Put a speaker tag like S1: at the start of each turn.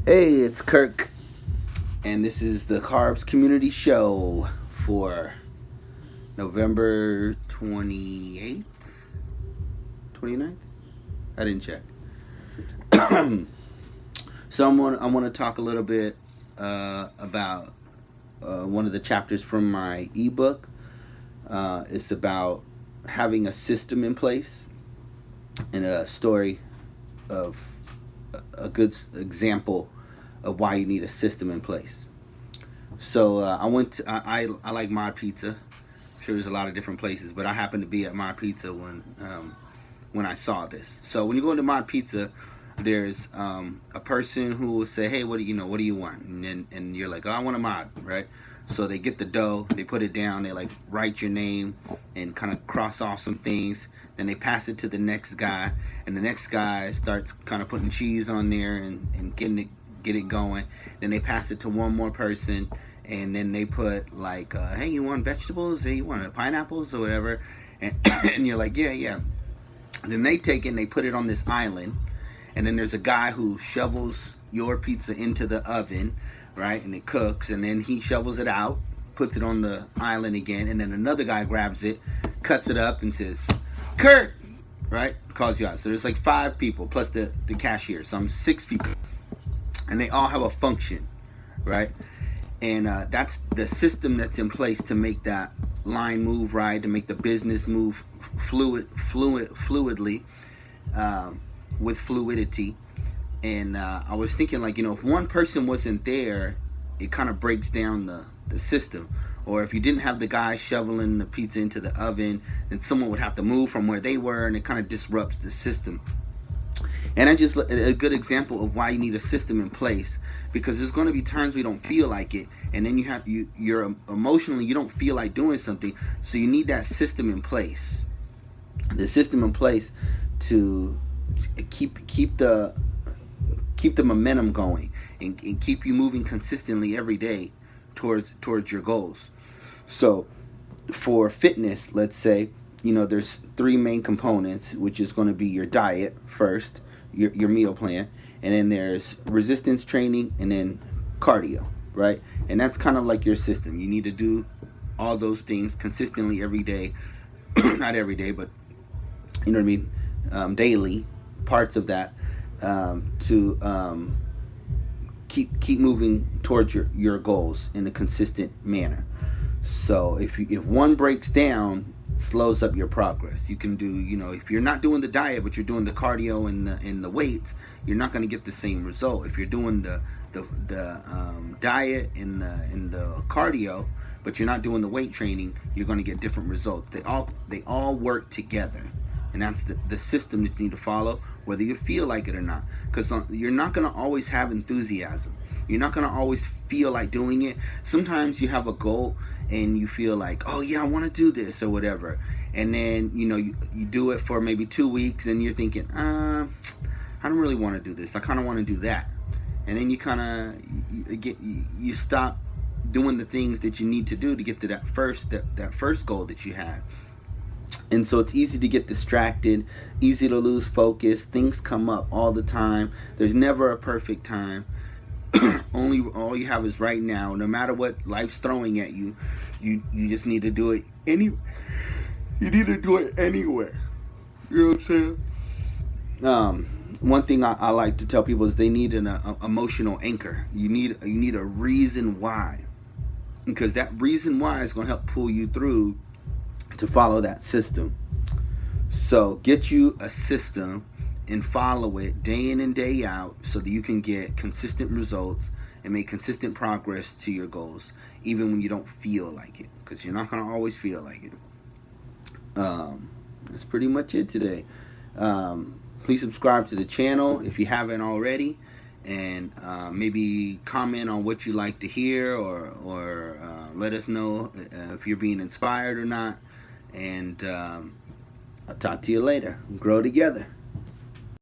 S1: Hey, it's Kirk, and this is the Carbs Community Show for November 28th, 29th? I didn't check. So I want to talk a little bit about one of the chapters from my ebook. It's about having a system in place and a story of a good example of why you need a system in place. So I went to I like Mod Pizza. I'm sure there's a lot of different places, but I happened to be at Mod Pizza when I saw this. So when you go into Mod Pizza, there's a person who will say, "Hey, what do you want?" And you're like, "Oh, I want a mod," right? So they get the dough, they put it down, they like write your name and kind of cross off some things. Then they pass it to the next guy, and the next guy starts kind of putting cheese on there and get it going. Then they pass it to one more person, and then they put like, "Hey, you want vegetables? Hey, you want pineapples or whatever?" And, and you're like, "Yeah, yeah." Then they take it and they put it on this island, and then there's a guy who shovels your pizza into the oven, right? And it cooks, and then he shovels it out, puts it on the island again, and then another guy grabs it, cuts it up, and says, "Kurt," right? Calls you out. So there's like 5 people plus the cashier. So I'm 6 people, and they all have a function, right? And that's the system that's in place to make that line move right, to make the business move fluidly, with fluidity. And I was thinking, like, if one person wasn't there, it kind of breaks down the system. Or if you didn't have the guy shoveling the pizza into the oven, then someone would have to move from where they were, and it kind of disrupts the system. And I just a good example of why you need a system in place, because there's going to be times we don't feel like it, and then you're emotionally, you don't feel like doing something, so you need that system in place. The system in place to keep the momentum going, and keep you moving consistently every day towards your goals. So for fitness, let's say, there's 3 main components, which is going to be your diet first, your meal plan, and then there's resistance training, and then cardio, right? And that's kind of like your system. You need to do all those things consistently every day. Not every day, but you know what I mean, daily parts of that, to keep moving towards your goals in a consistent manner. So if one breaks down, it slows up your progress. You can do, if you're not doing the diet but you're doing the cardio and the weights, you're not going to get the same result. If you're doing the diet and the cardio but you're not doing the weight training, you're going to get different results. They all work together. And that's the system that you need to follow, whether you feel like it or not. Because you're not going to always have enthusiasm. You're not going to always feel like doing it. Sometimes you have a goal and you feel like, "Oh yeah, I want to do this," or whatever. And then, you do it for maybe 2 weeks, and you're thinking, I don't really want to do this. I kind of want to do that. And then you kind of you stop doing the things that you need to do to get to that first goal that you had. And so it's easy to get distracted, easy to lose focus. Things come up all the time. There's never a perfect time. All you have is right now. No matter what life's throwing at you, you just need to do it you need to do it anywhere. You know what I'm saying? One thing I like to tell people is they need an emotional anchor. You need a reason why, because that reason why is going to help pull you through to follow that system. So get you a system and follow it day in and day out, so that you can get consistent results and make consistent progress to your goals, even when you don't feel like it, because you're not going to always feel like it. That's pretty much it today. Please subscribe to the channel if you haven't already, and maybe comment on what you like to hear, or let us know if you're being inspired or not. And I'll talk to you later. Grow together.